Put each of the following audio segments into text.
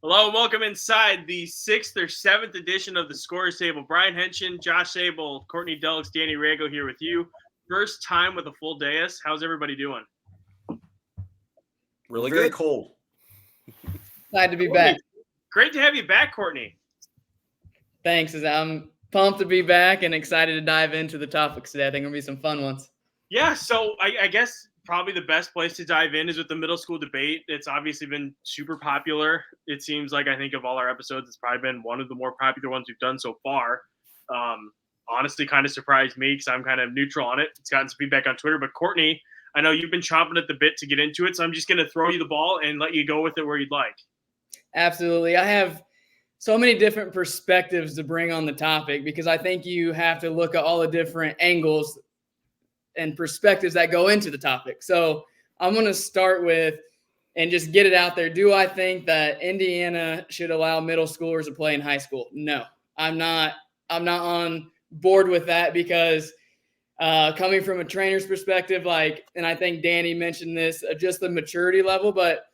Hello and welcome inside the 6th or 7th edition of the Scorers Table. Brian Henshin, Josh Sable, Courtney Dulles, Danny Rago here with you. First time with a full dais. How's everybody doing? Really Very good. cold. Glad to be Courtney, back. Great to have you back, Courtney. Thanks. I'm pumped to be back and excited to dive into the topics today. I think it'll be some fun ones. Yeah, so I guess probably the best place to dive in is with the middle school debate. It's obviously been super popular. It seems like I think of all our episodes, it's probably been one of the more popular ones we've done so far. Honestly, kind of surprised me because I'm kind of neutral on it. It's gotten some feedback on Twitter. But Courtney, I know you've been chomping at the bit to get into it, so I'm just going to throw you the ball and let you go with it where you'd like. Absolutely. I have so many different perspectives to bring on the topic because I think you have to look at all the different angles and perspectives that go into the topic. So I'm going to start with and just get it out there. Do I think that Indiana should allow middle schoolers to play in high school? No, I'm not on board with that because coming from a trainer's perspective, and I think Danny mentioned this, just the maturity level, but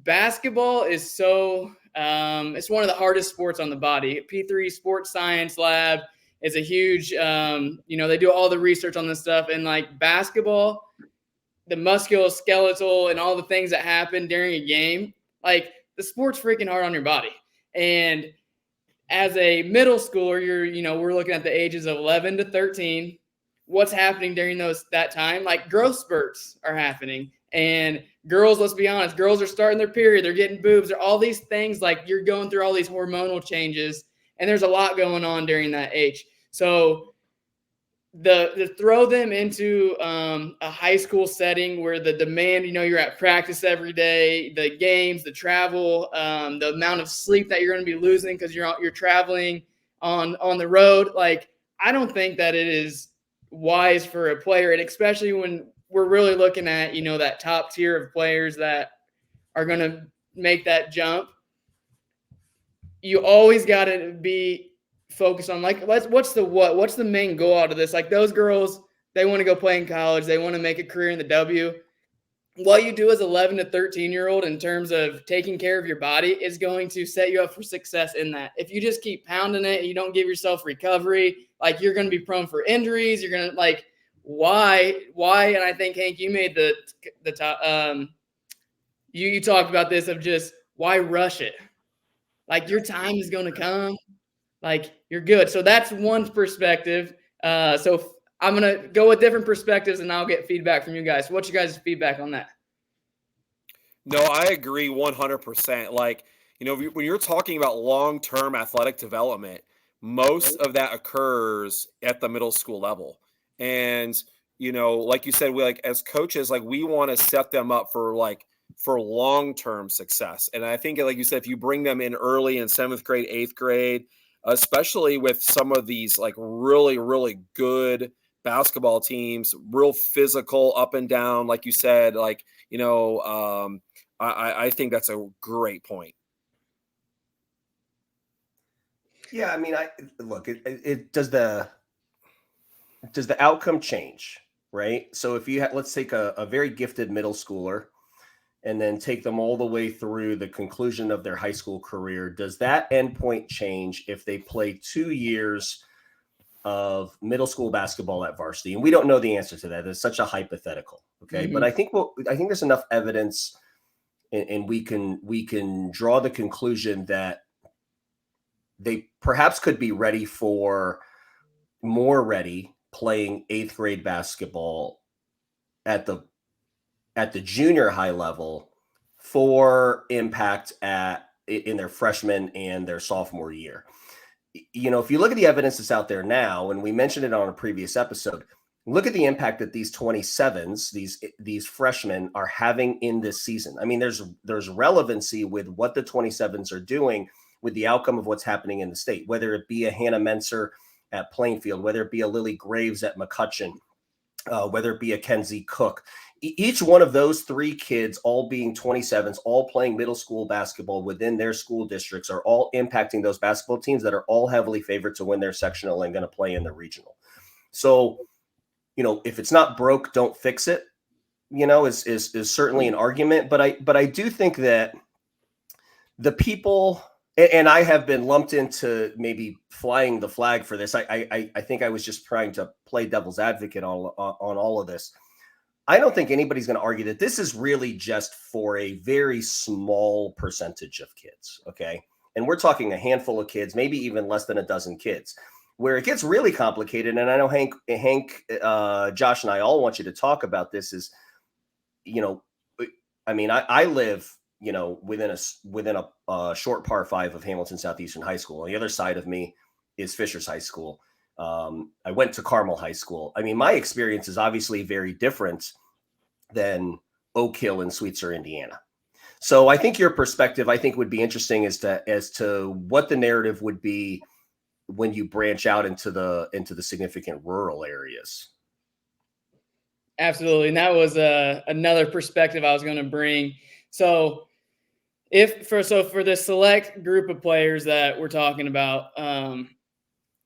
basketball is so it's one of the hardest sports on the body. P3 Sports Science Lab is a huge, they do all the research on this stuff. And like basketball, the musculoskeletal and all the things that happen during a game, like the sport's freaking hard on your body. And as a middle schooler, we're looking at the ages of 11 to 13. What's happening during that time? Like growth spurts are happening. And girls, let's be honest, girls are starting their period. They're getting boobs. There are all these things, like you're going through all these hormonal changes. And there's a lot going on during that age. So the throw them into a high school setting where the demand, you're at practice every day, the games, the travel, the amount of sleep that you're going to be losing because you're traveling on the road. Like, I don't think that it is wise for a player, and especially when we're really looking at, that top tier of players that are going to make that jump. You always got to be focused on what's the main goal out of this? Like those girls, they want to go play in college. They want to make a career in the W. What you do as 11 to 13-year-old in terms of taking care of your body is going to set you up for success in that. If you just keep pounding it and you don't give yourself recovery, like you're going to be prone for injuries. You're going to why? And I think Hank, you made the top. You talked about this of just why rush it. Like your time is going to come. Like you're good. So that's one perspective. So I'm going to go with different perspectives and I'll get feedback from you guys. What's your guys' feedback on that? No, I agree 100%. When you're talking about long-term athletic development, most of that occurs at the middle school level. And, like you said, we as coaches, we want to set them up for long-term success. And I think, like you said, if you bring them in early in 7th grade, 8th grade, especially with some of these really, really good basketball teams, real physical up and down, like you said, I think that's a great point. Yeah, I mean, it does the outcome change, right? So if you let's take a very gifted middle schooler and then take them all the way through the conclusion of their high school career, does that endpoint change if they play 2 years of middle school basketball at varsity? And we don't know the answer to that. It's such a hypothetical. Okay. Mm-hmm. But I think there's enough evidence and we can draw the conclusion that they perhaps could be more ready playing 8th grade basketball at the junior high level for impact in their freshman and their sophomore year. If you look at the evidence that's out there now, and we mentioned it on a previous episode, look at the impact that these 27s, these freshmen are having in this season. I mean, there's relevancy with what the 27s are doing with the outcome of what's happening in the state, whether it be a Hannah Menser at Plainfield, whether it be a Lily Graves at McCutcheon, whether it be a Kenzie Cook. Each one of those 3 kids, all being 27s, all playing middle school basketball within their school districts, are all impacting those basketball teams that are all heavily favored to win their sectional and going to play in the regional. So, if it's not broke, don't fix it, is certainly an argument. But I do think that the people, and I have been lumped into maybe flying the flag for this. I think I was just trying to play devil's advocate on all of this. I don't think anybody's going to argue that this is really just for a very small percentage of kids. Okay. And we're talking a handful of kids, maybe even less than a dozen kids. Where it gets really complicated, and I know Hank, Josh, and I all want you to talk about this is, I mean, I live, within a short par 5 of Hamilton Southeastern High School. On the other side of me is Fishers High School. I went to Carmel High School. I mean, my experience is obviously very different than Oak Hill and Sweetser, Indiana. So I think your perspective, would be interesting as to what the narrative would be when you branch out into the significant rural areas. Absolutely. And that was another perspective I was going to bring. So for the select group of players that we're talking about,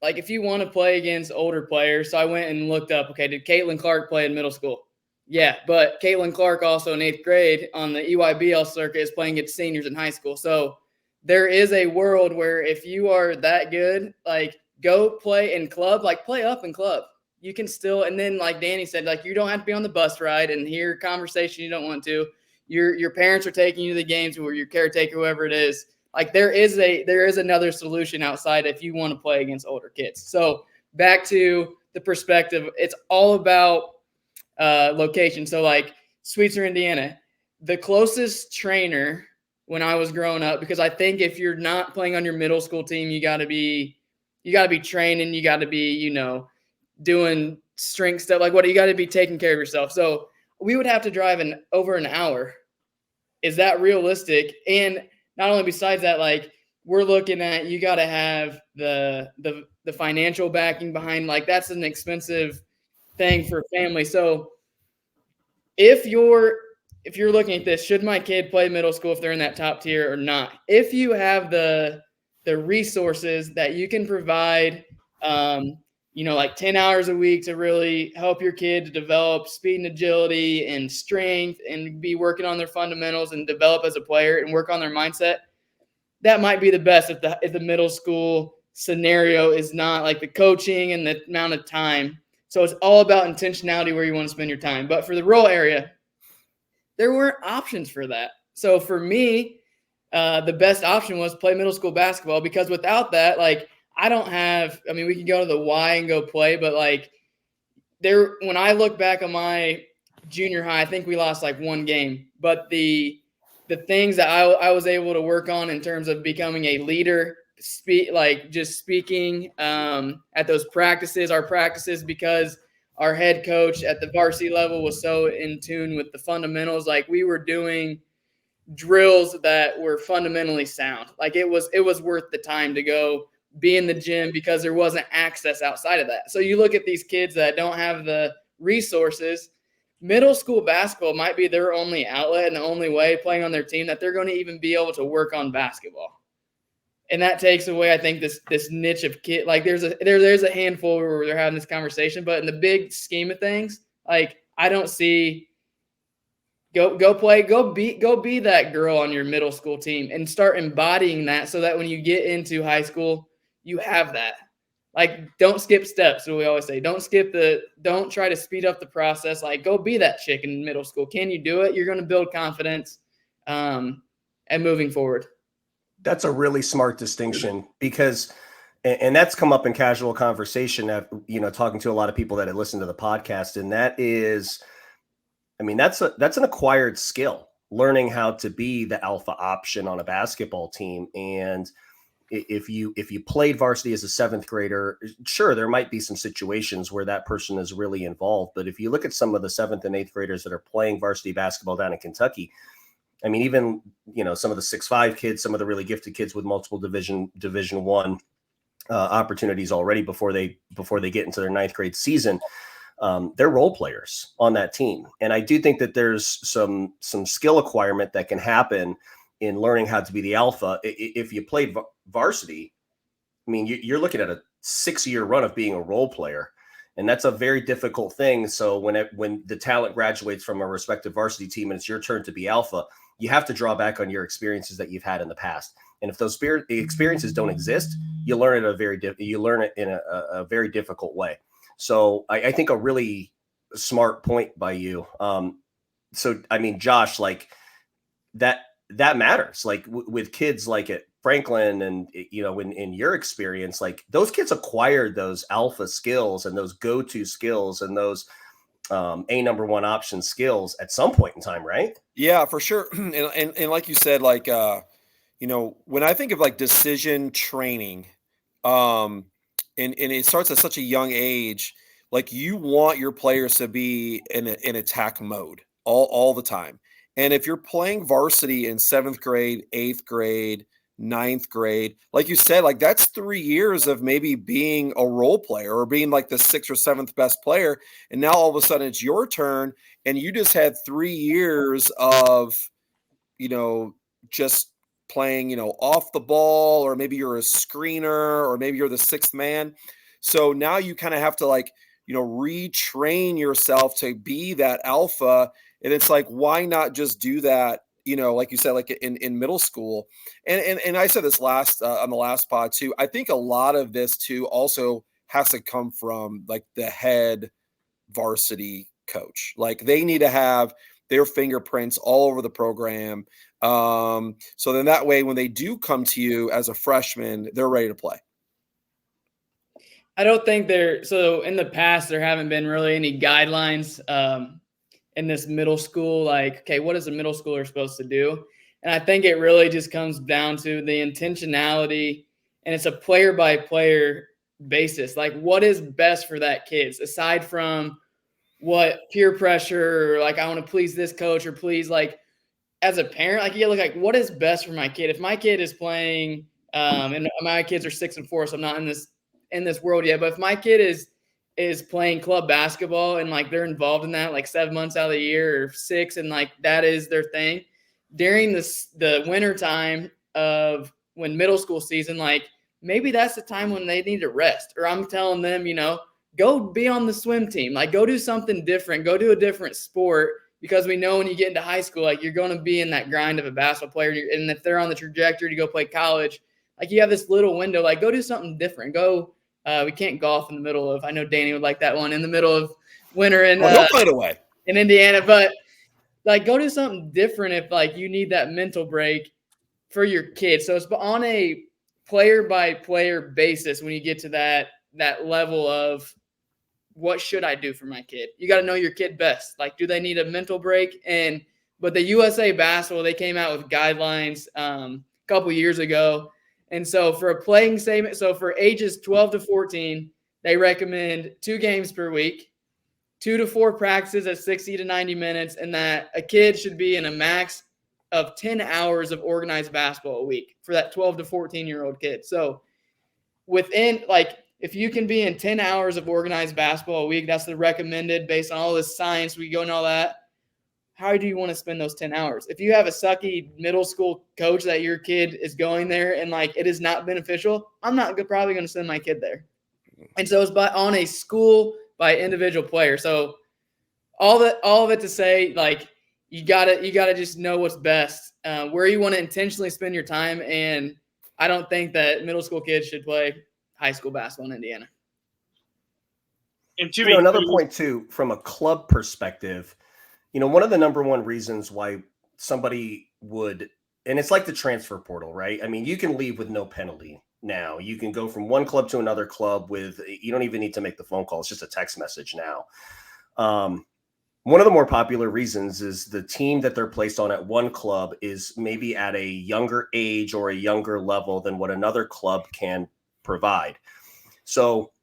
like if you want to play against older players, so I went and looked up, okay, did Caitlin Clark play in middle school? Yeah, but Caitlin Clark also in 8th grade on the EYBL circuit is playing against seniors in high school. So there is a world where if you are that good, like go play in club, like play up in club. You can still, and then like Danny said, like you don't have to be on the bus ride and hear conversation you don't want to. Your parents are taking you to the games, or your caretaker, whoever it is. Like there is another solution outside if you want to play against older kids. So back to the perspective, it's all about location. So like Sweetser, Indiana, the closest trainer when I was growing up, because I think if you're not playing on your middle school team, you got to be training, you got to be, doing strength stuff. Like you got to be taking care of yourself. So we would have to drive over an hour. Is that realistic? And not only besides that, like we're looking at, you got to have the financial backing behind, like that's an expensive thing for a family. So if you're looking at this, should my kid play middle school if they're in that top tier or not? If you have the resources that you can provide, like 10 hours a week to really help your kid to develop speed and agility and strength and be working on their fundamentals and develop as a player and work on their mindset, that might be the best if the middle school scenario is not like the coaching and the amount of time. So it's all about intentionality where you want to spend your time. But for the rural area, there weren't options for that. So for me, the best option was play middle school basketball, because without that, like we can go to the Y and go play, but like when I look back on my junior high, I think we lost like one game, but the things that I was able to work on in terms of becoming a leader, speaking at those practices, our practices, because our head coach at the varsity level was so in tune with the fundamentals. Like we were doing drills that were fundamentally sound. Like it was worth the time to go be in the gym because there wasn't access outside of that. So you look at these kids that don't have the resources. Middle school basketball might be their only outlet and the only way playing on their team that they're going to even be able to work on basketball. And that takes away, I think, this niche of kid. Like there's a handful where they're having this conversation, but in the big scheme of things, like I don't see go be that girl on your middle school team and start embodying that so that when you get into high school, you have that. Like, don't skip steps. So we always say, don't try to speed up the process. Like, go be that chick in middle school. Can you do it? You're going to build confidence and moving forward. That's a really smart distinction, because, and that's come up in casual conversation, talking to a lot of people that had listened to the podcast. And that is, that's an acquired skill, learning how to be the alpha option on a basketball team. And if you played varsity as a 7th grader, sure, there might be some situations where that person is really involved. But if you look at some of the 7th and 8th graders that are playing varsity basketball down in Kentucky, even, some of the 6'5" kids, some of the really gifted kids with multiple Division I opportunities already before they get into their 9th grade season, they're role players on that team. And I do think that there's some skill acquirement that can happen in learning how to be the alpha. If you played varsity, you're looking at a 6-year run of being a role player, and that's a very difficult thing. So when the talent graduates from a respective varsity team and it's your turn to be alpha, you have to draw back on your experiences that you've had in the past. And if those experiences don't exist, you learn it in a very difficult way. So I think a really smart point by you. So, I mean, Josh, like that matters, like with kids like at Franklin and, in your experience, like those kids acquired those alpha skills and those go-to skills and those number one option skills at some point in time, right? Yeah, for sure. And like you said, like, when I think of like decision training, and it starts at such a young age, like you want your players to be in attack mode all the time. And if you're playing varsity in 7th grade, 8th grade, 9th grade, like you said, like that's 3 years of maybe being a role player or being like the 6th or 7th best player. And now all of a sudden it's your turn and you just had 3 years of, just playing, off the ball, or maybe you're a screener, or maybe you're the 6th man. So now you kind of have to like, retrain yourself to be that alpha. And it's like, why not just do that? Like you said, like in middle school. And I said this on the last pod too. I think a lot of this too also has to come from like the head varsity coach. Like they need to have their fingerprints all over the program. So then that way, when they do come to you as a freshman, they're ready to play. I don't think so in the past, there haven't been really any guidelines in this middle school, like, okay, what is a middle schooler supposed to do? And I think it really just comes down to the intentionality, and it's a player by player basis. Like what is best for that kid, aside from what peer pressure, like I want to please this coach or please, like as a parent, like you look like what is best for my kid. If my kid is playing, and my kids are 6 and 4, so I'm not in this world yet. But if my kid is playing club basketball and like they're involved in that like 7 months out of the year or 6, and like that is their thing during the winter time of when middle school season, like maybe that's the time when they need to rest. Or I'm telling them, go be on the swim team, like go do something different, go do a different sport. Because we know when you get into high school, like you're going to be in that grind of a basketball player. And if they're on the trajectory to go play college, like you have this little window, like go do something different. We can't golf in the middle of, I know Danny would like that one, in the middle of winter he'll find a way in Indiana. But like go do something different if like you need that mental break for your kids. So it's on a player by player basis when you get to that level of, what should I do for my kid? You got to know your kid best. Like, do they need a mental break? But the USA Basketball, they came out with guidelines a couple years ago. And so for a playing statement, so for ages 12 to 14, they recommend 2 games per week, 2 to 4 practices at 60 to 90 minutes, and that a kid should be in a max of 10 hours of organized basketball a week for that 12 to 14-year-old kid. So within, like, if you can be in 10 hours of organized basketball a week, that's the recommended based on all this science, we go and all that. How do you want to spend those 10 hours? If you have a sucky middle school coach that your kid is going there and like it is not beneficial, I'm not probably going to send my kid there. And so it's on a school by individual player. So all of it to say, like, you gotta just know what's best, where you want to intentionally spend your time. And I don't think that middle school kids should play high school basketball in Indiana. And another point too, from a club perspective, one of the number one reasons why somebody would, and it's like the transfer portal, right? I mean, you can leave with no penalty now. You can go from one club to another club you don't even need to make the phone call. It's just a text message now. One of the more popular reasons is the team that they're placed on at one club is maybe at a younger age or a younger level than what another club can provide. So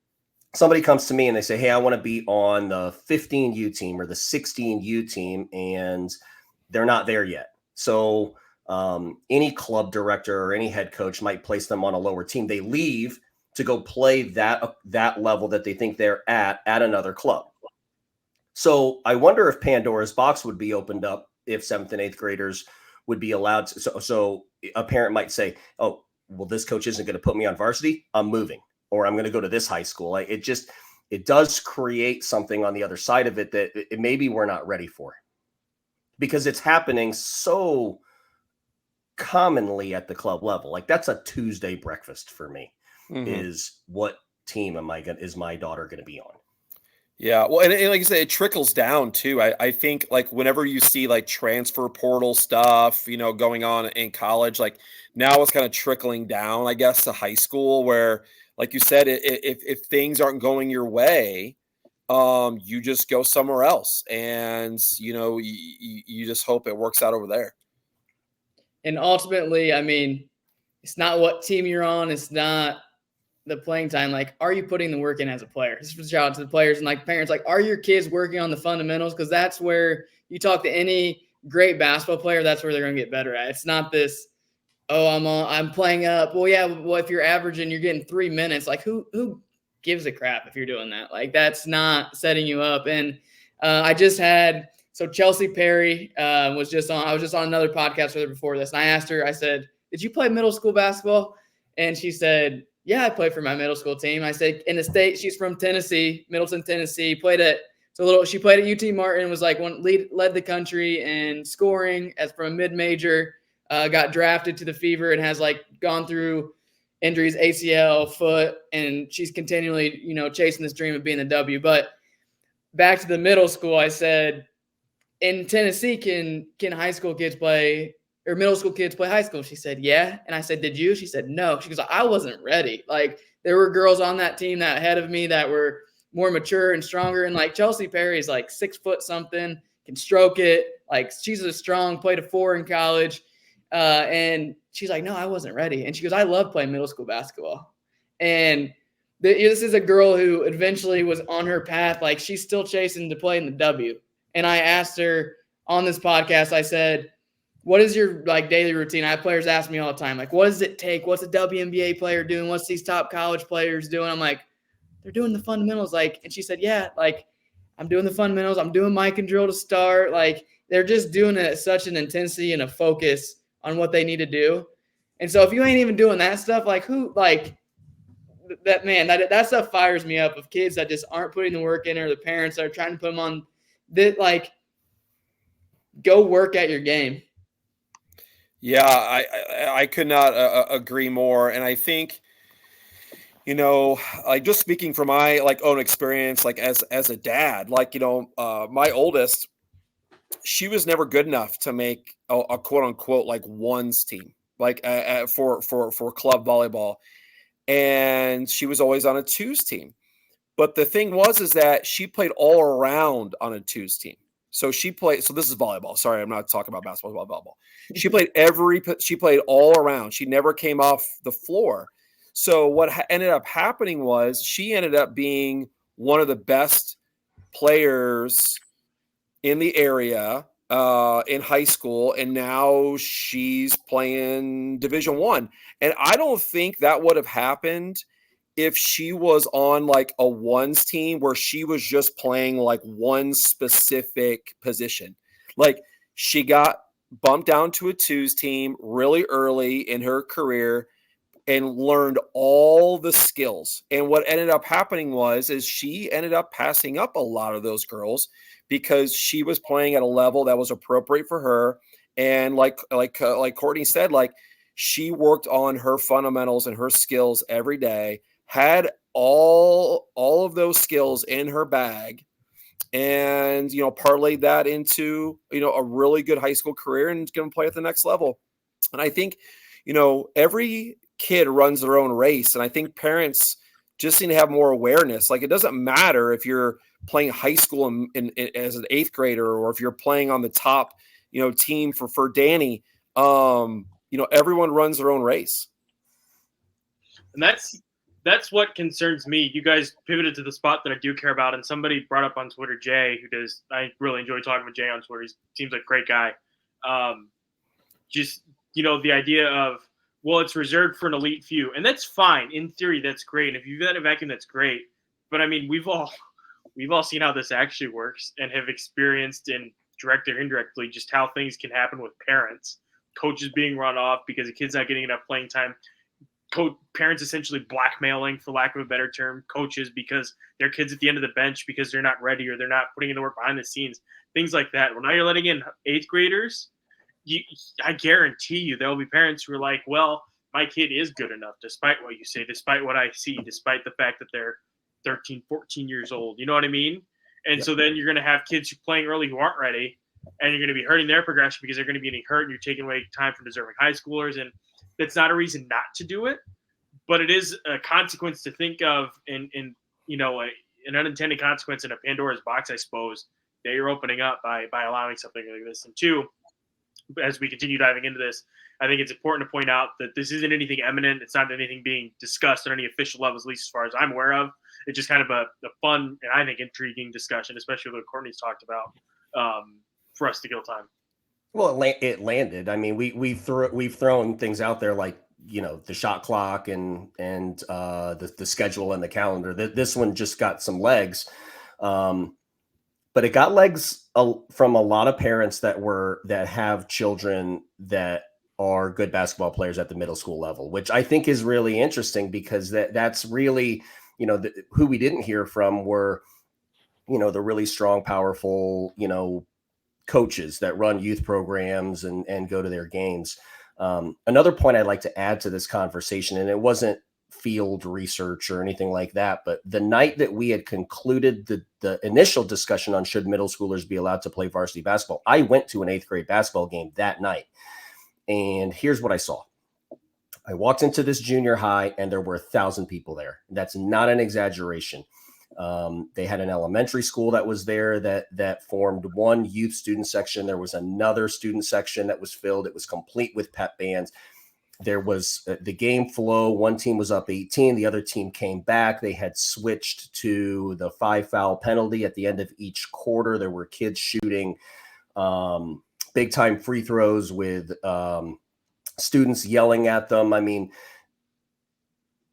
somebody comes to me and they say, hey, I want to be on the 15U team or the 16U team, and they're not there yet. So any club director or any head coach might place them on a lower team. They leave to go play that level that they think they're at another club. So I wonder if Pandora's box would be opened up if 7th and 8th graders would be allowed to. So a parent might say, oh, well, this coach isn't going to put me on varsity. I'm moving, or I'm going to go to this high school. It does create something on the other side of it that maybe we're not ready for, because it's happening so commonly at the club level. Like that's a Tuesday breakfast for me. Mhm. Is what team is my daughter going to be on? Yeah, well, and like I said, it trickles down too. I think like whenever you see like transfer portal stuff, going on in college, like now it's kind of trickling down, I guess, to high school where, like you said, if things aren't going your way, you just go somewhere else, and you just hope it works out over there. And ultimately, I mean, it's not what team you're on. It's not the playing time. Like, are you putting the work in as a player? This is a shout out to the players and like parents. Like, are your kids working on the fundamentals? Because that's where you talk to any great basketball player. That's where they're going to get better at. It's not this, oh, I'm playing up. Well, yeah. Well, if you're averaging, you're getting 3 minutes. Like, who gives a crap if you're doing that? Like, that's not setting you up. And I just had. So Chelsea Perry was just on. I was just on another podcast with her before this, and I asked her. I said, "Did you play middle school basketball?" And she said, "Yeah, I played for my middle school team." I said, "In the state, she's from Tennessee, Middleton, Tennessee. She played at UT Martin. Was like led the country in scoring as from a mid major. Got drafted to the Fever and has like gone through injuries, ACL, foot, and she's continually chasing this dream of being the W. But back to the middle school, I said." In Tennessee, can high school kids play or middle school kids play high school? She said, yeah. And I said, did you? She said, no. She goes, I wasn't ready. Like there were girls on that team that ahead of me that were more mature and stronger. And like Chelsea Perry is like 6 foot something, can stroke it. Like she's a strong, played a 4 in college. And she's like, no, I wasn't ready. And she goes, I love playing middle school basketball. And this is a girl who eventually was on her path. Like she's still chasing to play in the W. And I asked her on this podcast, I said, what is your like daily routine? I have players ask me all the time, like, what does it take? What's a WNBA player doing? What's these top college players doing? I'm like, they're doing the fundamentals. Like, and she said, yeah, like I'm doing the fundamentals. I'm doing mic and drill to start. Like they're just doing it at such an intensity and a focus on what they need to do. And so if you ain't even doing that stuff, like who, like that, man, that stuff fires me up of kids that just aren't putting the work in or the parents that are trying to put them on that, like, go work at your game. Yeah, I could not agree more. And I think, like just speaking from my like own experience, like as a dad, like, my oldest, she was never good enough to make a quote unquote like ones team, like for club volleyball. And she was always on a twos team. But the thing is that she played all around on a twos team. So she played. So this is volleyball. Sorry, I'm not talking about basketball. Volleyball. She played all around. She never came off the floor. So what ended up happening was she ended up being one of the best players in the area in high school, and now she's playing Division I. And I don't think that would have happened if she was on like a ones team where she was just playing like one specific position. Like she got bumped down to a twos team really early in her career and learned all the skills. And what ended up happening is she ended up passing up a lot of those girls because she was playing at a level that was appropriate for her. And like Courtney said, like she worked on her fundamentals and her skills every day, had all of those skills in her bag, and parlayed that into a really good high school career and going to play at the next level. And I think every kid runs their own race, and I think parents just need to have more awareness. Like it doesn't matter if you're playing high school as an 8th grader or if you're playing on the top team for Danny. Everyone runs their own race, and that's what concerns me. You guys pivoted to the spot that I do care about, and somebody brought up on Twitter, Jay, I really enjoy talking with Jay on Twitter. He seems like a great guy. Just, the idea of, well, it's reserved for an elite few, and that's fine. In theory, that's great. And if you've got a vacuum, that's great. But I mean, we've all seen how this actually works and have experienced in direct or indirectly just how things can happen with parents, coaches being run off because the kid's not getting enough playing time. Parents essentially blackmailing, for lack of a better term, coaches because their kids at the end of the bench because they're not ready or they're not putting in the work behind the scenes, things like that. Well, now you're letting in 8th graders. I guarantee you there'll be parents who are like, well, my kid is good enough despite what you say, despite what I see, despite the fact that they're 13, 14 years old. You know what I mean? And Yep. so then you're going to have kids who are playing early who aren't ready, and you're going to be hurting their progression because they're going to be getting hurt, and you're taking away time from deserving high schoolers. And that's not a reason not to do it, but it is a consequence to think of, in an unintended consequence in a Pandora's box, I suppose, that you're opening up by allowing something like this. And two, as we continue diving into this, I think it's important to point out that this isn't anything imminent. It's not anything being discussed on any official levels, at least as far as I'm aware of. It's just kind of a fun and I think intriguing discussion, especially what Courtney's talked about, for us to kill time. Well, it landed. I mean, we've thrown things out there like, the shot clock and the schedule and the calendar. This one just got some legs, but it got legs from a lot of parents that have children that are good basketball players at the middle school level, which I think is really interesting because that's really, who we didn't hear from were, the really strong, powerful, coaches that run youth programs and go to their games. Another point I'd like to add to this conversation, and it wasn't field research or anything like that, but the night that we had concluded the initial discussion on should middle schoolers be allowed to play varsity basketball, I went to an 8th grade basketball game that night. And here's what I saw. I walked into this junior high and there were 1,000 people there. That's not an exaggeration. They had an elementary school that was there that formed one youth student section. There was another student section that was filled. It was complete with pep bands. There was the game flow. One team was up 18. The other team came back. They had switched to the 5-foul penalty at the end of each quarter. There were kids shooting big time free throws with students yelling at them. I mean,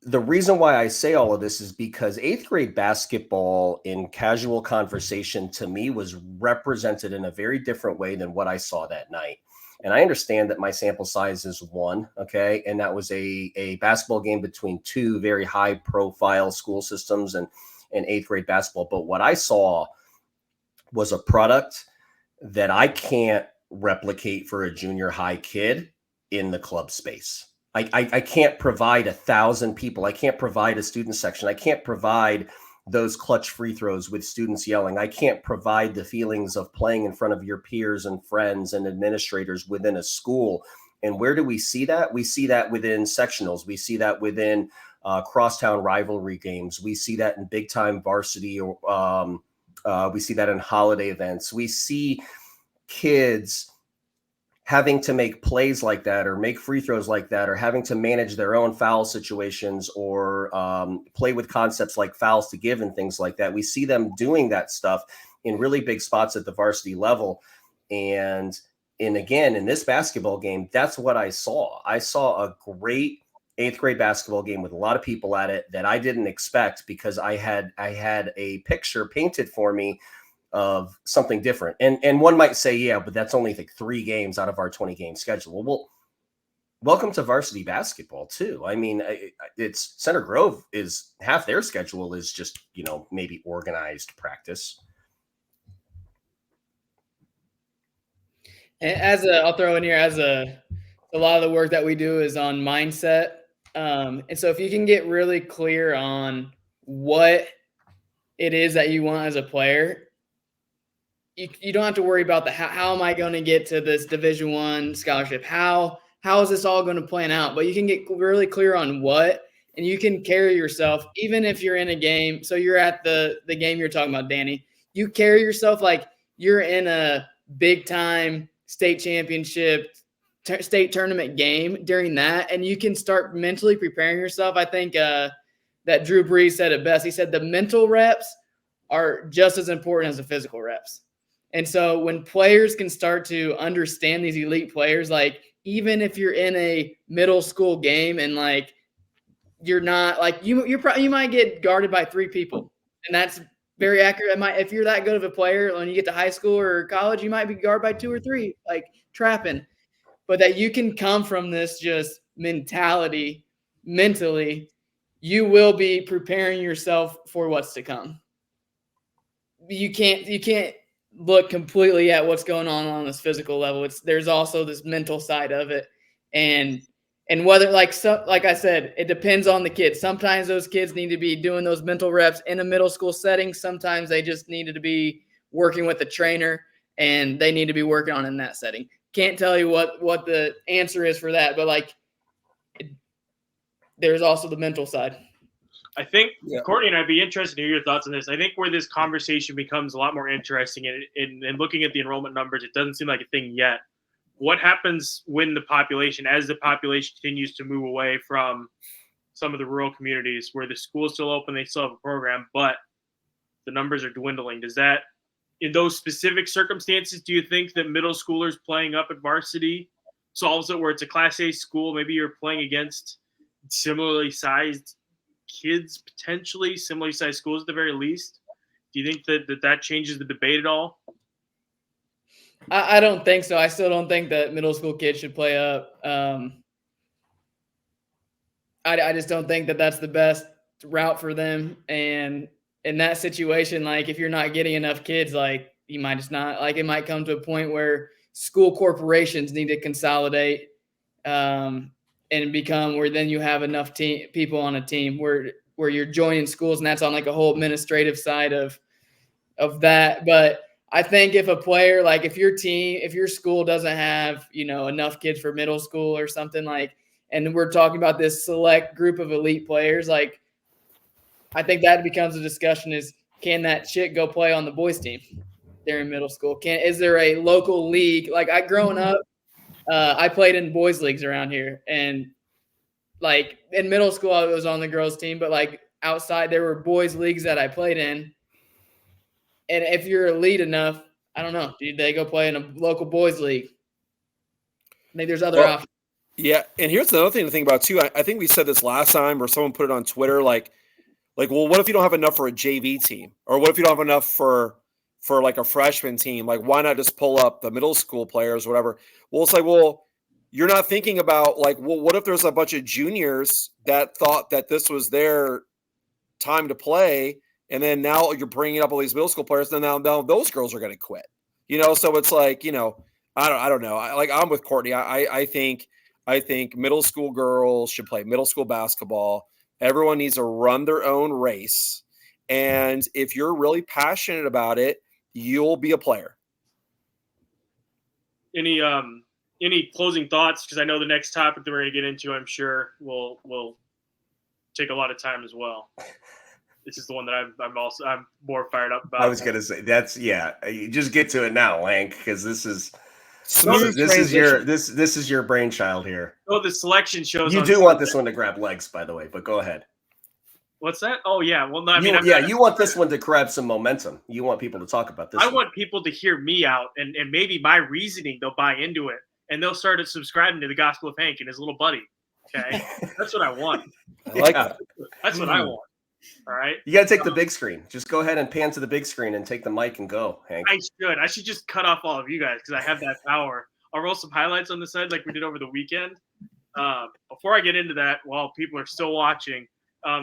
the reason why I say all of this is because 8th grade basketball in casual conversation to me was represented in a very different way than what I saw that night. And I understand that my sample size is 1, okay? And that was a basketball game between 2 very high profile school systems and 8th grade basketball. But what I saw was a product that I can't replicate for a junior high kid in the club space. I can't provide 1,000 people. I can't provide a student section. I can't provide those clutch free throws with students yelling. I can't provide the feelings of playing in front of your peers and friends and administrators within a school. And where do we see that? We see that within sectionals. We see that within crosstown rivalry games. We see that in big time varsity. We see that in holiday events. We see kids having to make plays like that or make free throws like that, or having to manage their own foul situations or play with concepts like fouls to give and things like that. We see them doing that stuff in really big spots at the varsity level. And again, in this basketball game, that's what I saw. I saw a great 8th grade basketball game with a lot of people at it that I didn't expect because I had a picture painted for me of something different. And one might say, yeah, but that's only like 3 games out of our 20 game schedule. Well, welcome to varsity basketball too. I mean, it's Center Grove is half their schedule is just, maybe organized practice. And I'll throw in here a lot of the work that we do is on mindset. And so if you can get really clear on what it is that you want as a player, you don't have to worry about how am I going to get to this Division I scholarship? How is this all going to plan out? But you can get really clear on what, and you can carry yourself, even if you're in a game. So you're at the game you're talking about, Danny. You carry yourself like you're in a big time state championship, state tournament game during that, and you can start mentally preparing yourself. I think that Drew Brees said it best. He said the mental reps are just as important as the physical reps. And so when players can start to understand these elite players, like even if you're in a middle school game and like you're not like you might get guarded by 3 people, and that's very accurate. If you're that good of a player when you get to high school or college, you might be guarded by 2 or 3, like trapping. But that you can come from this just mentality, mentally, you will be preparing yourself for what's to come. You can't look completely at what's going on this physical level. There's also this mental side of it, and whether like I said, it depends on the kid. Sometimes those kids need to be doing those mental reps in a middle school setting. Sometimes they just needed to be working with the trainer, and they need to be working on in that setting. Can't tell you what the answer is for that, but like there's also the mental side. I think, Courtney and I'd be interested to hear your thoughts on this. I think where this conversation becomes a lot more interesting, and looking at the enrollment numbers, it doesn't seem like a thing yet. What happens when the population continues to move away from some of the rural communities where the school's still open, they still have a program, but the numbers are dwindling? Does that, in those specific circumstances, do you think that middle schoolers playing up at varsity solves it, where it's a Class A school, maybe you're playing against similarly sized kids, potentially similarly sized schools at the very least? Do you think that changes the debate at all? I don't think so. I still don't think that middle school kids should play up. I just don't think that that's the best route for them. And in that situation, like if you're not getting enough kids, like you might just not, like it might come to a point where school corporations need to consolidate and become where then you have enough people on a team where you're joining schools, and that's on like a whole administrative side of that. But I think if a player, like if your school doesn't have, enough kids for middle school or something, like, and we're talking about this select group of elite players, like I think that becomes a discussion is, can that chick go play on the boys team there in middle school? Is there a local league? Like growing up, I played in boys leagues around here, and like in middle school, I was on the girls team, but like outside there were boys leagues that I played in. And if you're elite enough, I don't know, do they go play in a local boys league? I think there's other options. Yeah, and here's another thing to think about too. I think we said this last time, or someone put it on Twitter, like, well, what if you don't have enough for a JV team, or what if you don't have enough for like a freshman team? Like, why not just pull up the middle school players, or whatever? Well, it's like, well, you're not thinking about like, well, what if there's a bunch of juniors that thought that this was their time to play, and then now you're bringing up all these middle school players, and now those girls are going to quit, So it's like, I don't know. I'm with Courtney. I think middle school girls should play middle school basketball. Everyone needs to run their own race, and if you're really passionate about it, you'll be a player. Any closing thoughts? Because I know the next topic that we're going to get into, I'm sure will take a lot of time as well. This is the one that I'm more fired up about. I was going to say you just get to it now, Lank, because this is your brainchild here. Oh, the selection shows. You do want this one to grab legs, by the way, but go ahead. What's that? Oh yeah. Well, no, you want this one to grab some momentum. You want people to talk about this. I want people to hear me out, and maybe my reasoning. They'll buy into it, and they'll start subscribing to the Gospel of Hank and his little buddy. Okay, that's what I want. I like that. That's what I want. All right. You got to take the big screen. Just go ahead and pan to the big screen and take the mic and go, Hank. I should just cut off all of you guys because I have that power. I'll roll some highlights on the side like we did over the weekend. Before I get into that, while people are still watching,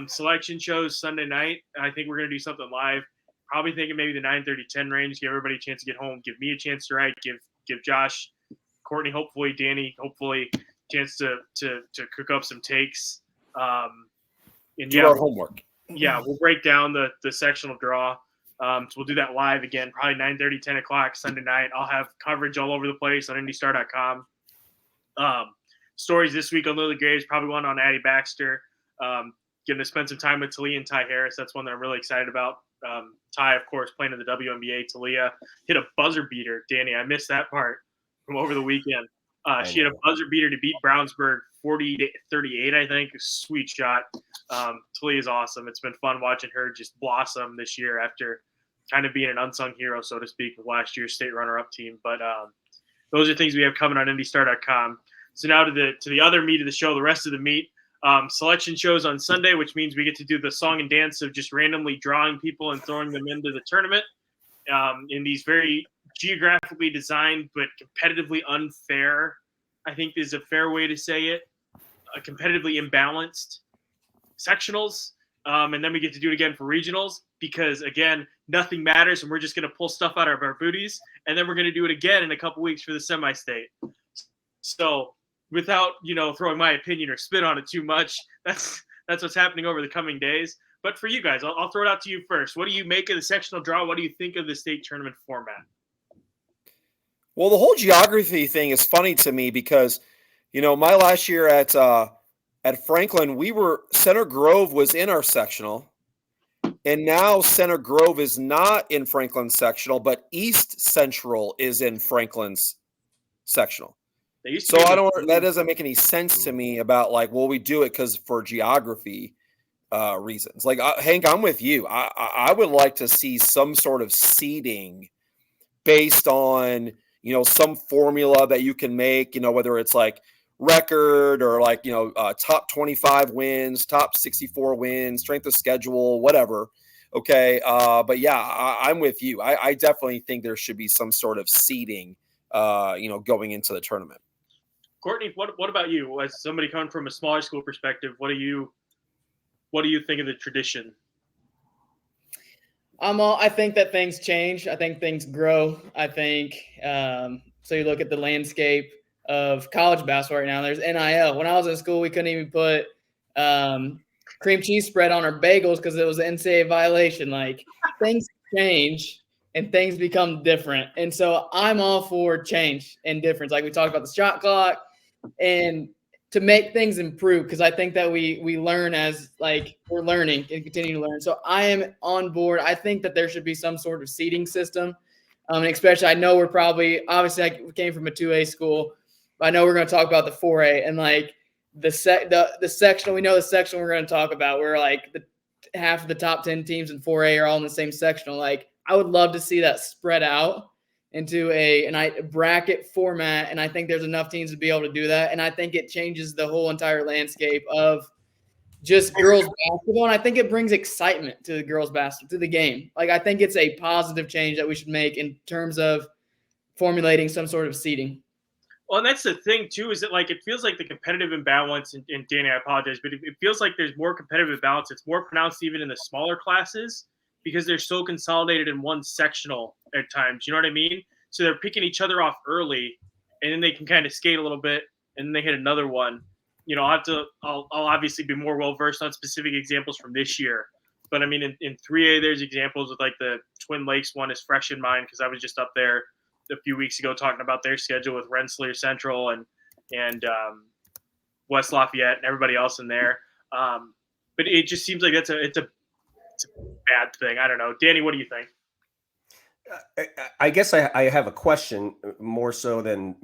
selection shows Sunday night. I think we're going to do something live. Probably thinking maybe the 9:30, 10 range. Give everybody a chance to get home. Give me a chance to write. Give Josh, Courtney, hopefully Danny, hopefully chance to cook up some takes. And do our homework. Yeah, we'll break down the sectional draw. So we'll do that live again, probably 9:30, 10 o'clock Sunday night. I'll have coverage all over the place on IndyStar.com. Stories this week on Lily Graves, probably one on Addie Baxter. Getting to spend some time with Talia and Ty Harris. That's one that I'm really excited about. Ty, of course, playing in the WNBA. Talia hit a buzzer beater. Danny, I missed that part from over the weekend. She had a buzzer beater to beat Brownsburg 40-38, I think. Sweet shot. Talia is awesome. It's been fun watching her just blossom this year after kind of being an unsung hero, so to speak, with last year's state runner-up team. But those are things we have coming on IndyStar.com. So now to the other meat of the show, the rest of the meat. Selection shows on Sunday, which means we get to do the song and dance of just randomly drawing people and throwing them into the tournament in these very geographically designed but competitively unfair, I think is a fair way to say it, competitively imbalanced sectionals. And then we get to do it again for regionals because, again, nothing matters and we're just going to pull stuff out of our booties, and then we're going to do it again in a couple weeks for the semi-state. So without, throwing my opinion or spin on it too much, that's what's happening over the coming days. But for you guys, I'll throw it out to you first. What do you make of the sectional draw? What do you think of the state tournament format? Well, the whole geography thing is funny to me because, my last year at Franklin, Center Grove was in our sectional, and now Center Grove is not in Franklin's sectional, but East Central is in Franklin's sectional. So that doesn't make any sense to me about we do it for geography reasons. Hank, I'm with you. I would like to see some sort of seeding based on, some formula that you can make, whether it's record or top 25 wins, top 64 wins, strength of schedule, whatever. Okay. But yeah, I'm with you. I definitely think there should be some sort of seeding, going into the tournament. Courtney, what about you? As somebody coming from a smaller school perspective, what do you think of the tradition? I think that things change. I think things grow. I think so. You look at the landscape of college basketball right now. There's NIL. When I was in school, we couldn't even put cream cheese spread on our bagels because it was an NCAA violation. Things change and things become different. And so I'm all for change and difference. We talked about the shot clock and to make things improve, because I think that we learn as we're learning and continue to learn. So I am on board. I think that there should be some sort of seeding system. And especially, I know we're probably, obviously I came from a 2A school, but I know we're going to talk about the 4A and the sectional. We know the sectional we're going to talk about where the half of the top 10 teams in 4A are all in the same sectional. I would love to see that spread out into a bracket format, and I think there's enough teams to be able to do that. And I think it changes the whole entire landscape of just girls basketball, and I think it brings excitement to the girls basketball, to the game. I think it's a positive change that we should make in terms of formulating some sort of seeding. Well, and that's the thing too, is that it feels like the competitive imbalance, and Danny, I apologize, but it feels like there's more competitive imbalance. It's more pronounced even in the smaller classes, because they're so consolidated in one sectional at times. You know what I mean? So they're picking each other off early, and then they can kind of skate a little bit, and then they hit another one. I'll obviously be more well-versed on specific examples from this year. But, I mean, in 3A, there's examples with, the Twin Lakes one is fresh in mind because I was just up there a few weeks ago talking about their schedule with Rensselaer Central and West Lafayette and everybody else in there. But it just seems like it's a bad thing. I don't know. Danny, what do you think? I guess I have a question more so than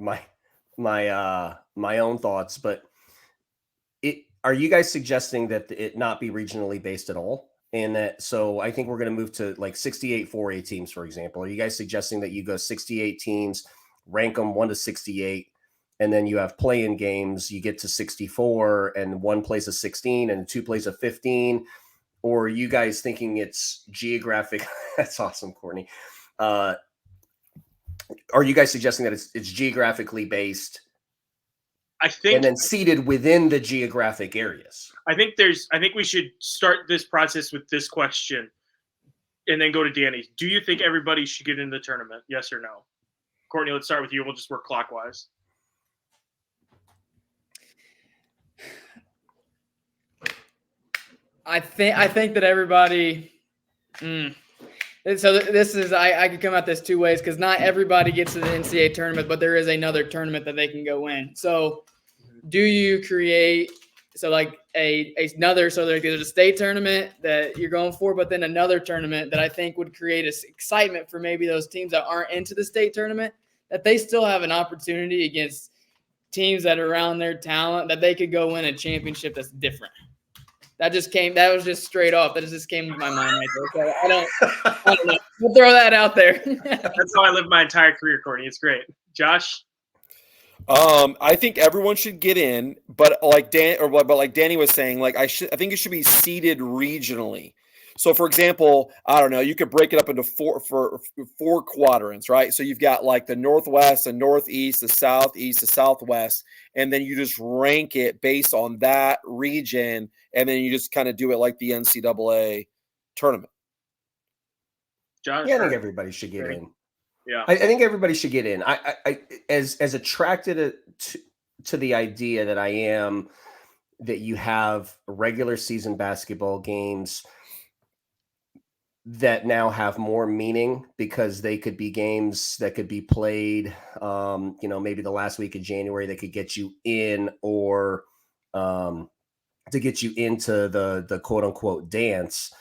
my own thoughts, but are you guys suggesting that it not be regionally based at all? And that, so I think we're going to move to 68 4A teams, for example. Are you guys suggesting that you go 68 teams, rank them 1 to 68, and then you have play-in games, you get to 64, and one plays a 16 and two plays a 15? Or are you guys thinking it's geographic? That's awesome, Courtney. Are you guys suggesting that it's geographically based? I think, and then seated within the geographic areas. I think we should start this process with this question, and then go to Danny. Do you think everybody should get into the tournament? Yes or no? Courtney, let's start with you. We'll just work clockwise. I think that everybody. So this is I could come at this two ways, because not everybody gets to the NCAA tournament, but there is another tournament that they can go in. So do you create another, so there's a state tournament that you're going for, but then another tournament that I think would create excitement for maybe those teams that aren't into the state tournament, that they still have an opportunity against teams that are around their talent, that they could go win a championship that's different. That was just straight off. That just came to my mind right there. So I don't know. We'll throw that out there. That's how I lived my entire career, Courtney. It's great. Josh? I think everyone should get in, but like Danny was saying, I think it should be seeded regionally. So, for example, I don't know, you could break it up into four quadrants, right? So you've got the northwest, the northeast, the southeast, the southwest, and then you just rank it based on that region, and then you just kind of do it like the NCAA tournament. Josh? Yeah, I think everybody should get in. Yeah. I think everybody should get in. I as attracted to the idea that I am, that you have regular season basketball games that now have more meaning because they could be games that could be played, maybe the last week of January that could get you in, or to get you into the quote unquote dance.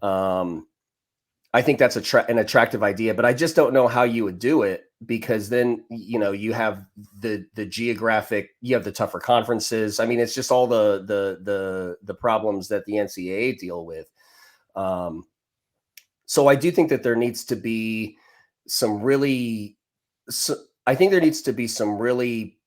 I think that's an attractive idea, but I just don't know how you would do it, because then, you have the geographic, you have the tougher conferences. I mean, it's just all the problems that the NCAA deal with. So I do think that there needs to be some really, I think there needs to be some really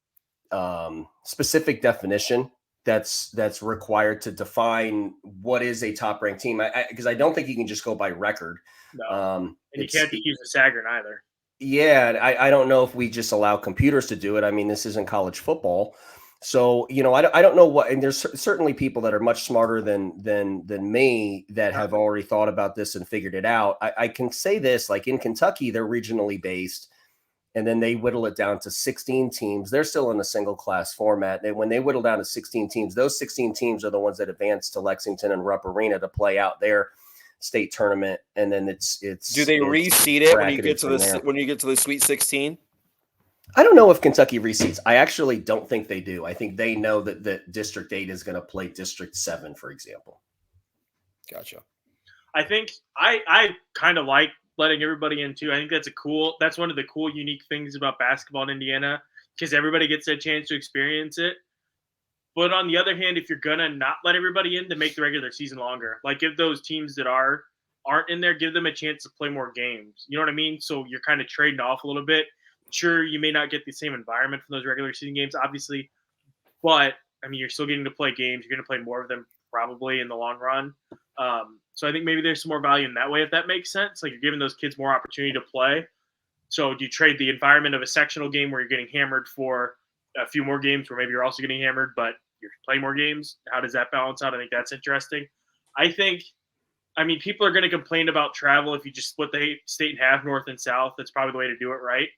specific definition that's required to define what is a top ranked team. Because I don't think you can just go by record. No. And you can't use the Sagarin either. Yeah, I don't know if we just allow computers to do it. I mean, this isn't college football. So, I don't know what, and there's certainly people that are much smarter than me that have already thought about this and figured it out. I can say this, like in Kentucky, they're regionally based, and then they whittle it down to 16 teams. They're still in a single class format. And when they whittle down to 16 teams, those 16 teams are the ones that advance to Lexington and Rupp Arena to play out their state tournament. And then it's do they reseed it when you get to the Sweet 16? I don't know if Kentucky reseeds. I actually don't think they do. I think they know that District 8 is going to play District 7, for example. Gotcha. I think I kind of like letting everybody in too. I think that's one of the cool, unique things about basketball in Indiana, because everybody gets a chance to experience it. But on the other hand, if you're gonna not let everybody in, to make the regular season longer, like give those teams that aren't in there, give them a chance to play more games. You know what I mean? So you're kind of trading off a little bit. Sure, you may not get the same environment from those regular season games, obviously, but I mean, you're still getting to play games. You're going to play more of them probably in the long run. So I think maybe there's some more value in that way, if that makes sense. Like, you're giving those kids more opportunity to play. So do you trade the environment of a sectional game where you're getting hammered for a few more games, where maybe you're also getting hammered, but you're playing more games? How does that balance out? I think that's interesting. I mean, people are going to complain about travel if you just split the state in half, north and south. That's probably the way to do it, right?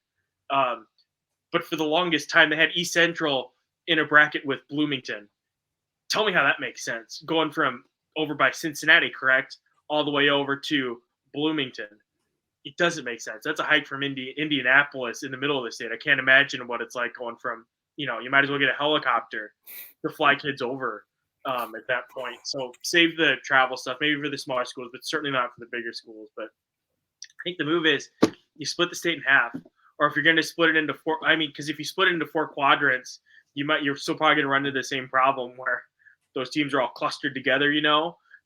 But for the longest time, they had East Central in a bracket with Bloomington. Tell me how that makes sense. Going from over by Cincinnati, correct, all the way over to Bloomington. It doesn't make sense. That's a hike from Indianapolis in the middle of the state. I can't imagine what it's like going from, you might as well get a helicopter to fly kids over at that point. So save the travel stuff, maybe for the smaller schools, but certainly not for the bigger schools. But I think the move is you split the state in half. Or if you're going to split it into four, because if you split it into four quadrants, you're still probably going to run into the same problem where those teams are all clustered together,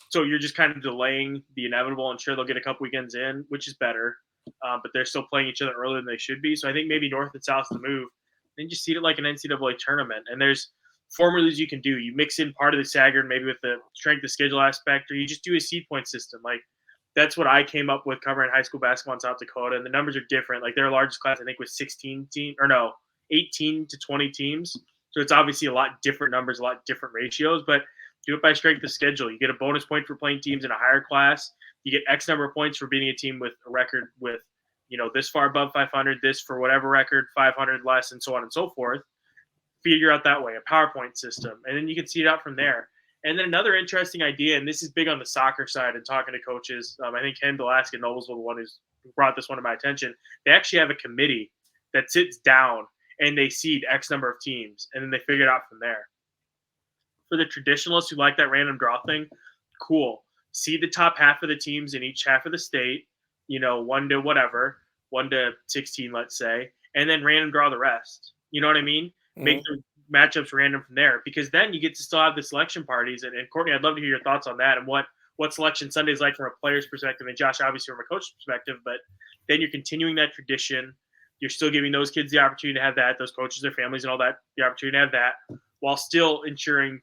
So you're just kind of delaying the inevitable. And sure, they'll get a couple weekends in, which is better. But they're still playing each other earlier than they should be. So I think maybe north and south is the move. Then just see it like an NCAA tournament. And there's formulas you can do. You mix in part of the Sagarin maybe with the strength of schedule aspect, or you just do a seed point system. Like, that's what I came up with covering high school basketball in South Dakota, and the numbers are different. Like, their largest class, I think, was 18 to 20 teams. So it's obviously a lot different numbers, a lot different ratios, but do it by strength of schedule. You get a bonus point for playing teams in a higher class. You get X number of points for beating a team with a record with, this far above 500, this for whatever record, 500 less, and so on and so forth. Figure out that way, a PowerPoint system, and then you can see it out from there. And then another interesting idea, and this is big on the soccer side and talking to coaches. I think Ken Delask and Noblesville, the one who brought this one to my attention. They actually have a committee that sits down and they seed X number of teams, and then they figure it out from there. For the traditionalists who like that random draw thing, cool. Seed the top half of the teams in each half of the state, 1 to 16, let's say, and then random draw the rest. You know what I mean? Mm-hmm. Make the matchups random from there, because then you get to still have the selection parties. And Courtney, I'd love to hear your thoughts on that and what Selection Sunday is like from a player's perspective, and Josh, obviously from a coach's perspective. But then you're continuing that tradition. You're still giving those kids the opportunity to have that, those coaches, their families, and all that, the opportunity to have that, while still ensuring,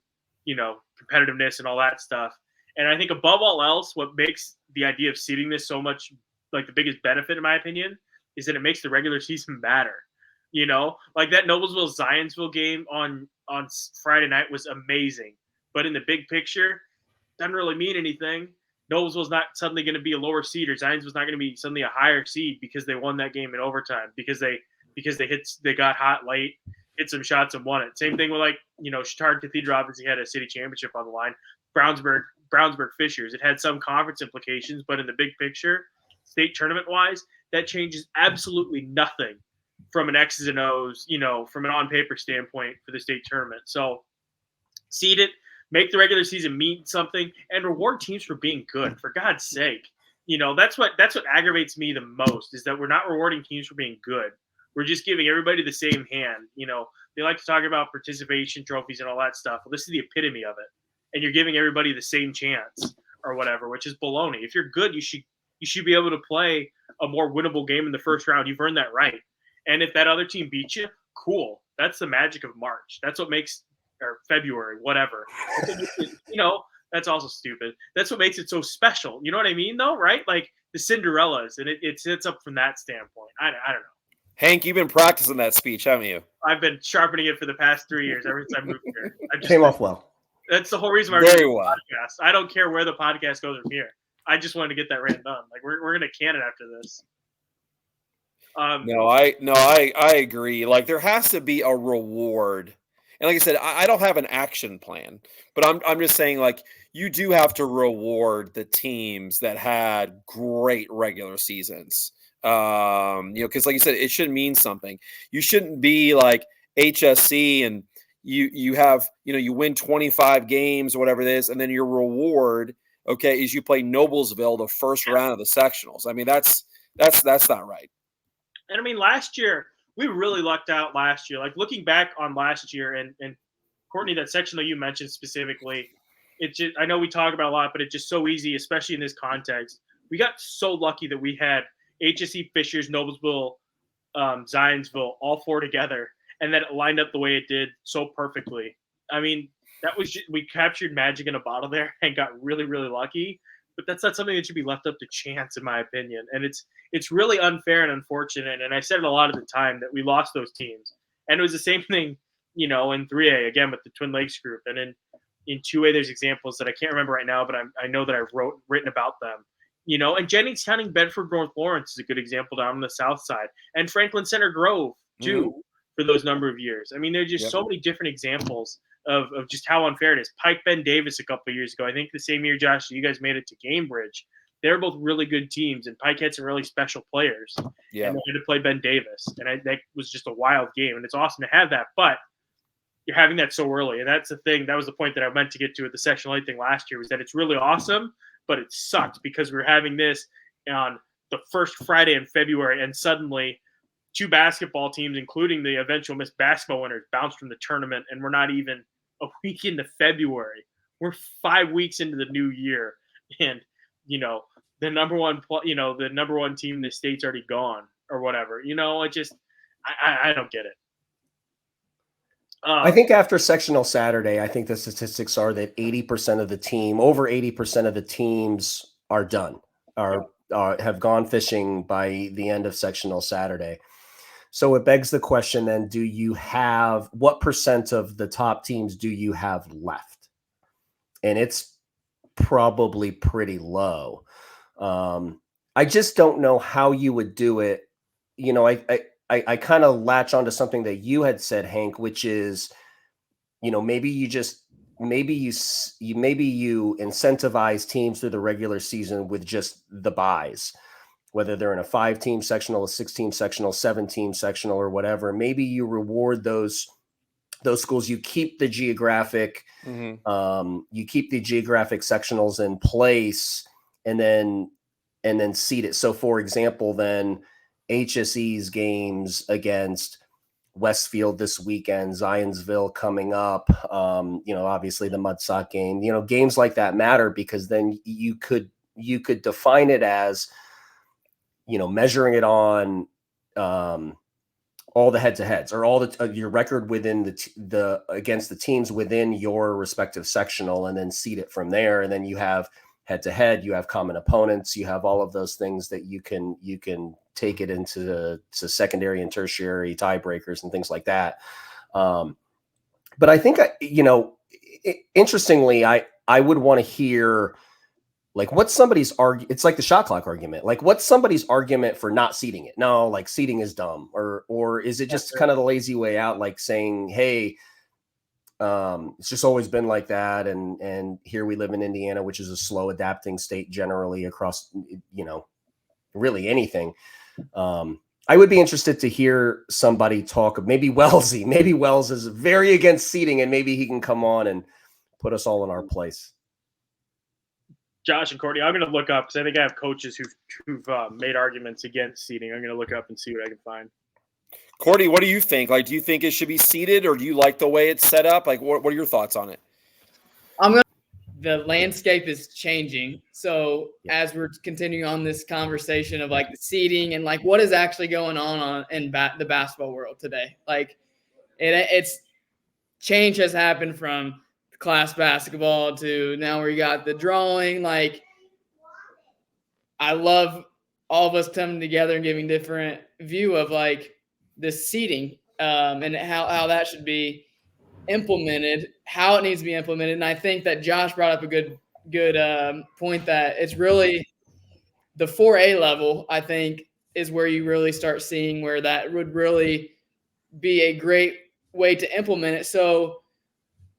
competitiveness and all that stuff. And I think above all else, what makes the idea of seeding this so much, like, the biggest benefit, in my opinion, is that it makes the regular season matter. Like that Noblesville-Zionsville game on Friday night was amazing. But in the big picture, doesn't really mean anything Noblesville's not suddenly going to be a lower seed, or Zions was not going to be suddenly a higher seed because they won that game in overtime, because they got hot late, hit some shots and won it. Same thing with Chittard Cathedral obviously had a city championship on the line. Brownsburg Fishers, it had some conference implications, but in the big picture, state tournament wise, that changes absolutely nothing from an X's and O's, from an on paper standpoint for the state tournament. So seed it, make the regular season mean something, and reward teams for being good. For God's sake, that's what aggravates me the most, is that we're not rewarding teams for being good. We're just giving everybody the same hand. They like to talk about participation trophies and all that stuff. Well, this is the epitome of it, and you're giving everybody the same chance or whatever, which is baloney. If you're good, you should be able to play a more winnable game in the first round. You've earned that right. And if that other team beats you, cool. That's the magic of March. That's what makes, or February, whatever. That's also stupid. That's what makes it so special. You know what I mean, though, right? Like the Cinderellas, and it sits up from that standpoint. I don't know. Hank, you've been practicing that speech, haven't you? I've been sharpening it for the past 3 years, ever since I moved here. Came off well. That's the whole reason why Very we're well. podcast. I don't care where the podcast goes from here. I just wanted to get that ran done. Like we're gonna can it after this. I agree. Like there has to be a reward. And like I said, I don't have an action plan, but I'm just saying, like, you do have to reward the teams that had great regular seasons. Because like you said, it should mean something. You shouldn't be like HSC and you have, you win 25 games or whatever it is, and then your reward, is you play Noblesville the first round of the sectionals. I mean, that's not right. And I mean, last year we really lucked out last year. Like looking back on last year, and Courtney, that sectional you mentioned specifically, I know we talk about a lot, but it's just so easy, especially in this context. We got so lucky that we had HSE, Fishers, Noblesville, Zionsville, all four together, and then it lined up the way it did so perfectly. I mean, we captured magic in a bottle there and got really, really lucky. But that's not something that should be left up to chance, in my opinion. And it's really unfair and unfortunate. And I said it a lot of the time that we lost those teams. And it was the same thing, in 3A, again, with the Twin Lakes group. And in 2A, there's examples that I can't remember right now, but I know that I've written about them. And Jennings County, Bedford, North Lawrence is a good example down on the south side. And Franklin Center Grove, too, for those number of years. I mean, there's just so many different examples of just how unfair it is. Pike Ben Davis a couple of years ago, I think the same year, Josh, you guys made it to Gamebridge. They're both really good teams, and Pike had some really special players. Yeah. And they had to play Ben Davis, and that was just a wild game, and it's awesome to have that, but you're having that so early, and that's the thing. That was the point that I meant to get to with the Sectional 8 thing last year, was that it's really awesome, but it sucked because we're having this on the first Friday in February, and suddenly two basketball teams, including the eventual Miss Basketball winners, bounced from the tournament, and we're not even a week into February. We're 5 weeks into the new year, and the number one team in the state's already gone or whatever. It just I don't get it. I think after sectional Saturday, I think the statistics are that over 80% of the teams are done, have gone fishing by the end of sectional Saturday. So it begs the question then, what percent of the top teams do you have left? And it's probably pretty low. I just don't know how you would do it. I kind of latch onto something that you had said, Hank, which is, maybe you incentivize teams through the regular season with just the buys, whether they're in a 5-team sectional, a 6-team sectional, 7-team sectional, or whatever. Maybe you reward those schools. You keep the geographic, sectionals in place, and then seed it. So, for example, then HSE's games against Westfield this weekend, Zionsville coming up, obviously the Mudsock game, games like that matter, because then you could define it as, measuring it on all the head-to-heads, or all your record within the against the teams within your respective sectional, and then seed it from there. And then you have head-to-head, you have common opponents, you have all of those things that you can take it into secondary and tertiary tiebreakers and things like that. But I think, interestingly, I would want to hear Like, what's somebody's It's like the shot clock argument. Like, what's somebody's argument for not seeding it? No, like seeding is dumb, or is it just kind of the lazy way out, like saying, hey, it's just always been like that, and here we live in Indiana, which is a slow adapting state generally across, really anything. I would be interested to hear somebody talk. Maybe Wellesley. Maybe Wells is very against seeding, and maybe he can come on and put us all in our place. Josh and Courtney, I'm going to look up because I think I have coaches who've made arguments against seeding. I'm going to look up and see what I can find. Courtney, what do you think? Like, do you think it should be seeded, or do you like the way it's set up? Like, what are your thoughts on it? The landscape is changing. So as we're continuing on this conversation of like the seeding and like what is actually going on in the basketball world today, like it's change has happened from class basketball to now where you got the drawing. Like, I love all of us coming together and giving different view of like this seating and how that should be implemented, how it needs to be implemented. And I think that Josh brought up a good point that it's really the 4A level, I think, is where you really start seeing where that would really be a great way to implement it. So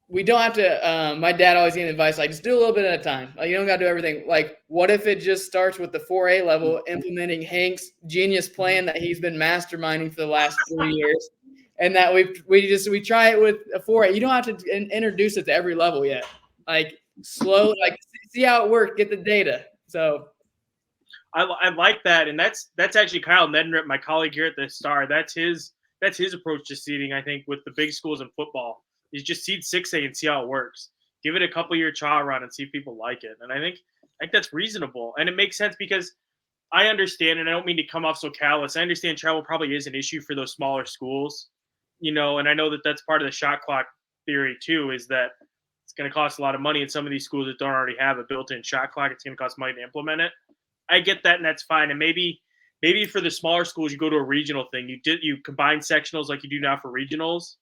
we don't have to my dad always gave me advice, like, just do a little bit at a time. Like, you don't got to do everything. Like, what if it just starts with the 4A level, implementing Hank's genius plan that he's been masterminding for the last 3 years, and that we try it with a 4A. You don't have to introduce it to every level yet. Like, slow, like, see how it works, get the data. So I like that, and that's actually Kyle Neddenripp, my colleague here at the Star. That's his approach to seeding. I think with the big schools in football, is just seed 6A and see how it works. Give it a couple year trial run and see if people like it. And I think that's reasonable, and it makes sense because I understand, and I don't mean to come off so callous. I understand travel probably is an issue for those smaller schools, and I know that that's part of the shot clock theory too. Is that it's going to cost a lot of money in some of these schools that don't already have a built-in shot clock. It's going to cost money to implement it. I get that, and that's fine. And maybe for the smaller schools, you go to a regional thing. You combine sectionals like you do now for regionals,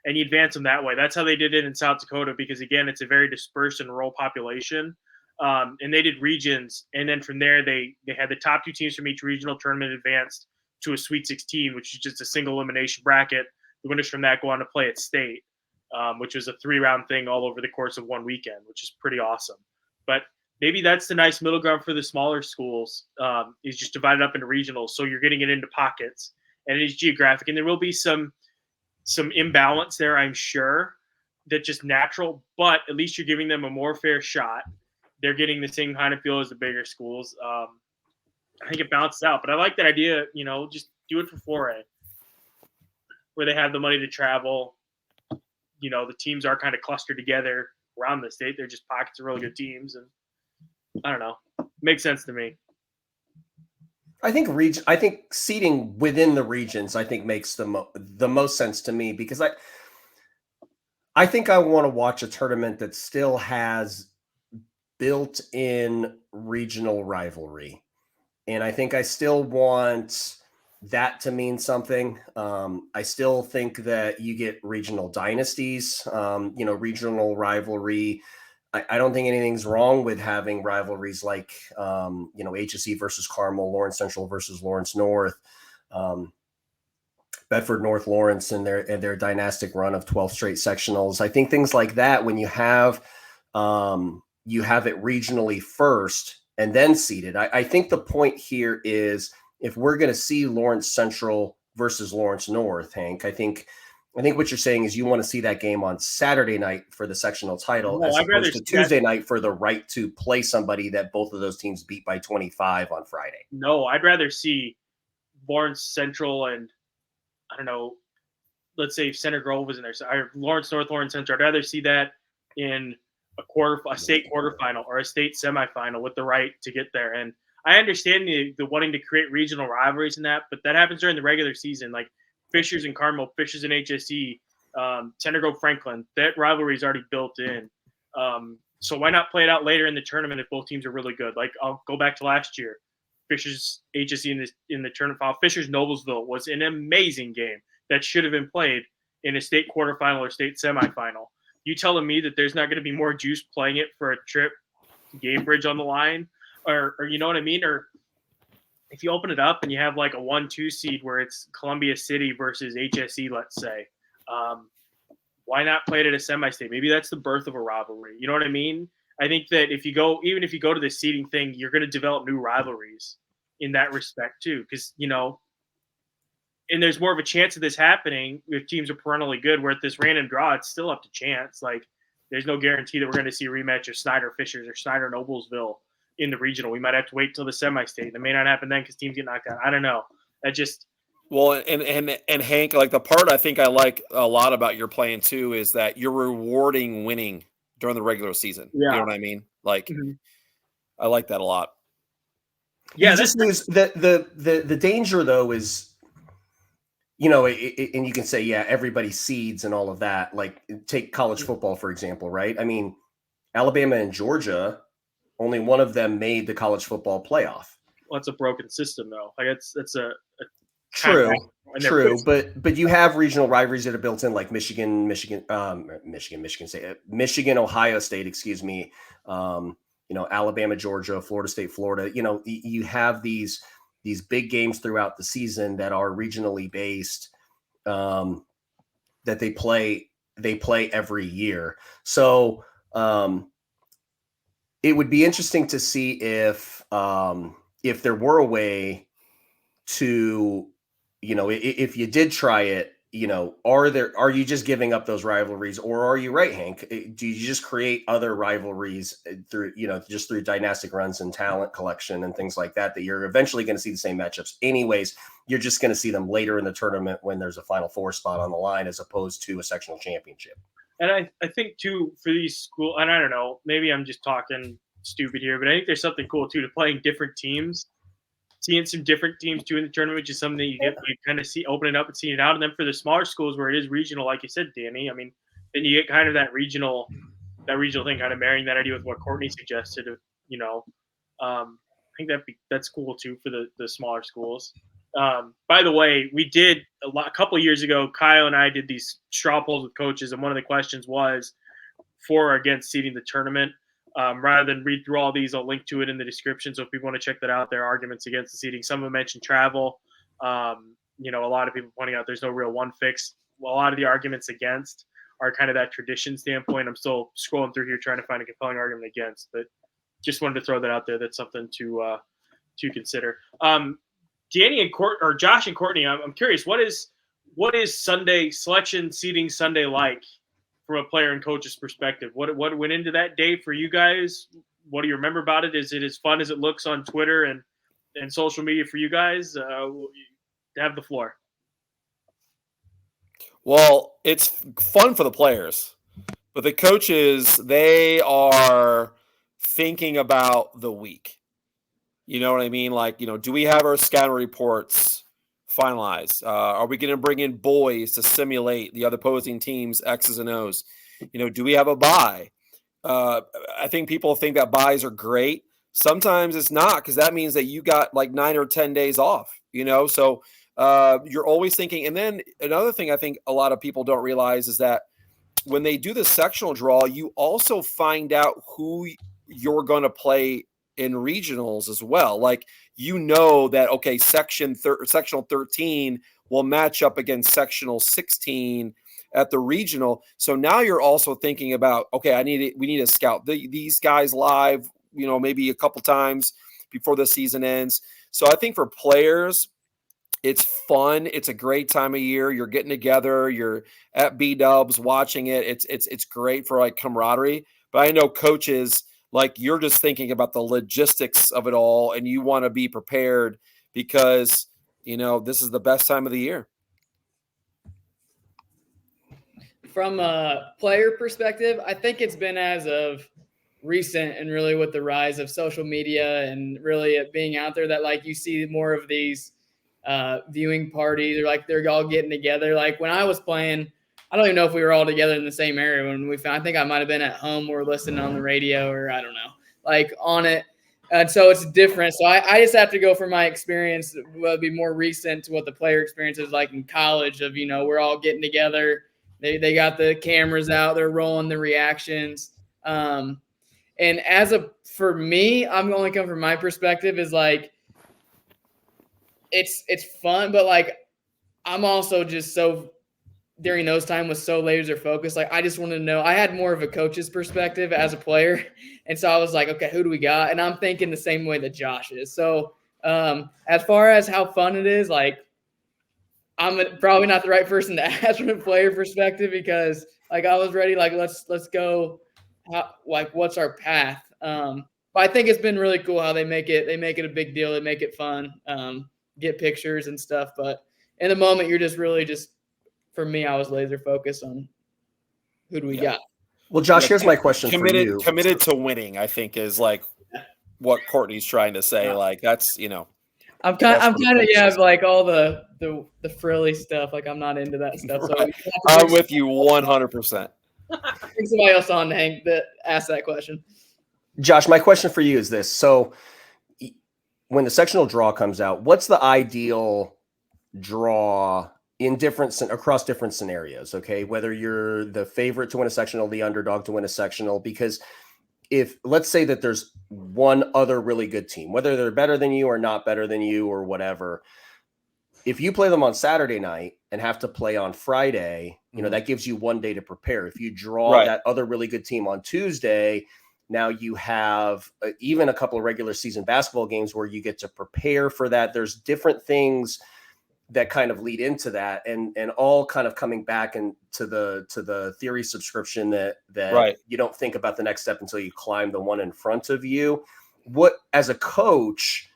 and you advance them that way. That's how they did it in South Dakota because, again, it's a very dispersed and rural population. And they did regions, and then from there they had the top two teams from each regional tournament advanced to a Sweet 16, which is just a single elimination bracket. The winners from that go on to play at state, which was a 3-round thing all over the course of one weekend, which is pretty awesome. But maybe that's the nice middle ground for the smaller schools, is just divided up into regionals. So you're getting it into pockets, and it is geographic. And there will be some imbalance there, I'm sure, that's just natural, but at least you're giving them a more fair shot. They're getting the same kind of feel as the bigger schools. I think it balances out, but I like that idea, just do it for 4A, where they have the money to travel. The teams are kind of clustered together around the state. They're just pockets of really good teams, and I don't know. Makes sense to me. I think seeding within the regions, I think makes the most sense to me, because I think I want to watch a tournament that still has built-in regional rivalry. And I think I still want that to mean something. I still think that you get regional dynasties, regional rivalry. I don't think anything's wrong with having rivalries like, HSE versus Carmel, Lawrence Central versus Lawrence North, Bedford North Lawrence and their dynastic run of 12 straight sectionals. I think things like that, when you have it regionally first and then seeded. I think the point here is, if we're going to see Lawrence Central versus Lawrence North, Hank, I think what you're saying is you want to see that game on Saturday night for the sectional title, as opposed to Tuesday night for the right to play somebody that both of those teams beat by 25 on Friday. No, I'd rather see Lawrence Central and, I don't know, let's say Center Grove was in there. So Lawrence North, Lawrence Central. I'd rather see that in a state quarterfinal or a state semifinal with the right to get there. And I understand the wanting to create regional rivalries in that, but that happens during the regular season. Like Fishers and Carmel, Fishers and HSE, Center Grove Franklin, that rivalry is already built in. So why not play it out later in the tournament if both teams are really good? Like, I'll go back to last year. Fishers HSE in the tournament final. Fishers Noblesville was an amazing game that should have been played in a state quarterfinal or state semifinal. You telling me that there's not going to be more juice playing it for a trip Gamebridge on the line, or you know what I mean? Or if you open it up and you have like a 1-2 seed where it's Columbia City versus HSE, let's say, why not play it at a semi-state? Maybe that's the birth of a rivalry. You know what I mean? I think that even if you go to the seeding thing, you're going to develop new rivalries in that respect too, because and there's more of a chance of this happening if teams are perennially good. Where at this random draw, it's still up to chance. Like, there's no guarantee that we're going to see a rematch of Snyder Fishers or Snyder Noblesville in the regional. We might have to wait till the semi-state. That may not happen then because teams get knocked out. I don't know. That just Well, and Hank, like the part I think I like a lot about your plan too is that you're rewarding winning during the regular season. Yeah. You know what I mean? Like, Mhm. I like that a lot. Yeah, you just lose the danger though is, and you can say, yeah, everybody seeds and all of that. Like, take college football, for example, right? I mean, Alabama and Georgia, only one of them made the college football playoff. well, it's a broken system though. Like, it's a True, true. but you have regional rivalries that are built in, like Michigan, Ohio State, excuse me. Alabama, Georgia, Florida State, Florida. You have these big games throughout the season that are regionally based, that they play every year. So it would be interesting to see if there were a way to, if you did try it, are you just giving up those rivalries, or are you right, Hank? Do you just create other rivalries through, just through dynastic runs and talent collection and things like that you're eventually going to see the same matchups anyways? You're just going to see them later in the tournament when there's a Final Four spot on the line, as opposed to a sectional championship. And I think too, for these school, and I don't know, maybe I'm just talking stupid here, but I think there's something cool too to playing different teams, seeing some different teams too in the tournament, which is something that you kind of see opening up and seeing it out. And then for the smaller schools where it is regional, like you said, Danny, I mean, then you get kind of that regional thing, kind of marrying that idea with what Courtney suggested. I think that's cool too for the smaller schools. By the way, we did a couple of years ago, Kyle and I did these straw polls with coaches, and one of the questions was for or against seeding the tournament. Rather than read through all these, I'll link to it in the description. So if people want to check that out, there are arguments against the seeding. Some of them mentioned travel. A lot of people pointing out there's no real one fix. Well, a lot of the arguments against are kind of that tradition standpoint. I'm still scrolling through here trying to find a compelling argument against, but just wanted to throw that out there. That's something to consider. Danny and Josh and Courtney, I'm curious, what is Sunday selection seeding Sunday like from a player and coach's perspective? What went into that day for you guys? What do you remember about it? Is it as fun as it looks on Twitter and social media for you guys? Have the floor. Well, it's fun for the players, but the coaches, they are thinking about the week. You know what I mean? Like, do we have our scouting reports finalized? Are we going to bring in boys to simulate the other opposing teams' X's and O's? Do we have a bye? I think people think that buys are great. Sometimes it's not, because that means that you got like 9 or 10 days off, So you're always thinking. And then another thing I think a lot of people don't realize is that when they do the sectional draw, you also find out who you're going to play in regionals as well. Like, that, okay, sectional 13 will match up against sectional 16 at the regional. So now you're also thinking about, okay, we need to scout these guys live, maybe a couple times before the season ends. So I think for players, it's fun. It's a great time of year. You're getting together. You're at B-Dubs watching it. It's great for like camaraderie. But I know coaches, like, you're just thinking about the logistics of it all, and you want to be prepared because, this is the best time of the year. From a player perspective, I think it's been as of recent, and really with the rise of social media and really it being out there, that like you see more of these viewing parties, or like they're all getting together. Like when I was playing, I don't even know if we were all together in the same area when we found. I think I might have been at home or listening on the radio, or I don't know, like on it. And so it's different. So I just have to go from my experience, will be more recent, to what the player experience is like in college. Of we're all getting together. They got the cameras out. They're rolling the reactions. And for me, I'm only coming from my perspective is like, it's fun, but like, I'm also just so during those times was so laser focused. Like I just wanted to know, I had more of a coach's perspective as a player. And so I was like, okay, who do we got? And I'm thinking the same way that Josh is. So as far as how fun it is, like I'm probably not the right person to ask from a player perspective because like I was ready, like let's go. Like what's our path? But I think it's been really cool how they make it a big deal. They make it fun, get pictures and stuff. But in the moment, you're just really for me, I was laser focused on who do we got. Well, Josh, here's my question for you. Committed to winning, I think, is like what Courtney's trying to say. Yeah. Like that's I'm kind of like all the frilly stuff. Like I'm not into that stuff. So I'm with you 100%. Bring somebody else on to ask that question. Josh, my question for you is this: so when the sectional draw comes out, what's the ideal draw in across different scenarios? Okay, whether you're the favorite to win a sectional, the underdog to win a sectional, because if let's say that there's one other really good team, whether they're better than you or not better than you or whatever, if you play them on Saturday night and have to play on Friday, that gives you 1 day to prepare. If you draw that other really good team on Tuesday, now you have even a couple of regular season basketball games where you get to prepare for that. There's different things that kind of lead into that, and all kind of coming back into the theory subscription that you don't think about the next step until you climb the one in front of you. What, as a coach,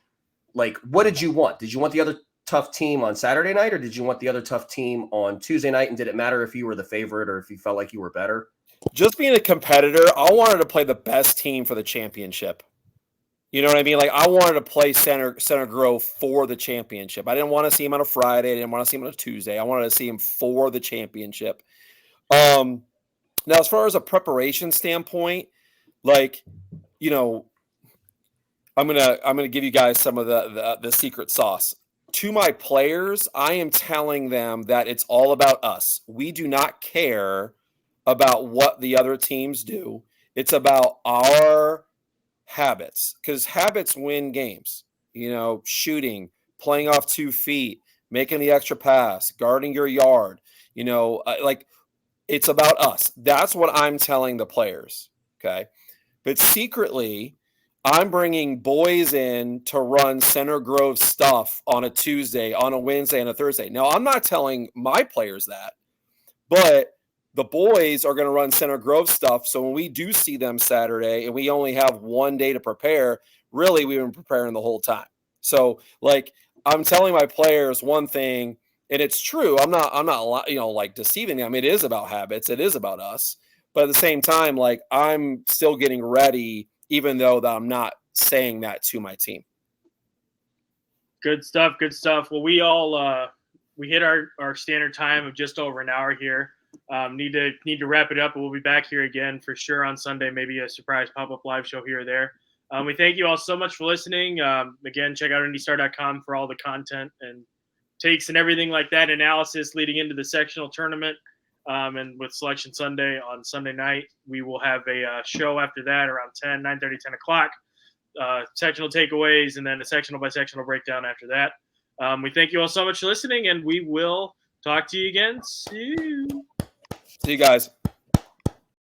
like, what did you want? Did you want the other tough team on Saturday night, or did you want the other tough team on Tuesday night? And did it matter if you were the favorite or if you felt like you were better? Just being a competitor, I wanted to play the best team for the championship. You know what I mean? Like I wanted to play Center Grove for the championship. I didn't want to see him on a Friday. I didn't want to see him on a Tuesday. I wanted to see him for the championship. Now, as far as a preparation standpoint, like, I'm gonna give you guys some of the secret sauce. To my players, I am telling them that it's all about us. We do not care about what the other teams do. It's about our habits, because habits win games. Shooting, playing off 2 feet, making the extra pass, guarding your yard. Like it's about us. That's what I'm telling the players. Okay, but secretly, I'm bringing boys in to run Center Grove stuff on a Tuesday, on a Wednesday, and a Thursday. Now, I'm not telling my players that, but the boys are going to run Center Grove stuff. So when we do see them Saturday and we only have 1 day to prepare, really we've been preparing the whole time. So like I'm telling my players one thing, and it's true. I'm not like deceiving them. It is about habits. It is about us. But at the same time, like I'm still getting ready, even though that I'm not saying that to my team. Good stuff. Good stuff. Well, we all we hit our standard time of just over an hour here. Need to wrap it up, but we'll be back here again for sure on Sunday. Maybe a surprise pop-up live show here or there. We thank you all so much for listening. Again, check out IndyStar.com for all the content and takes and everything like that, analysis leading into the sectional tournament. And with Selection Sunday on Sunday night, we will have a show after that around 9:30, 10 o'clock. Sectional takeaways, and then a sectional by sectional breakdown after that. We thank you all so much for listening, and we will talk to you again soon. See you guys.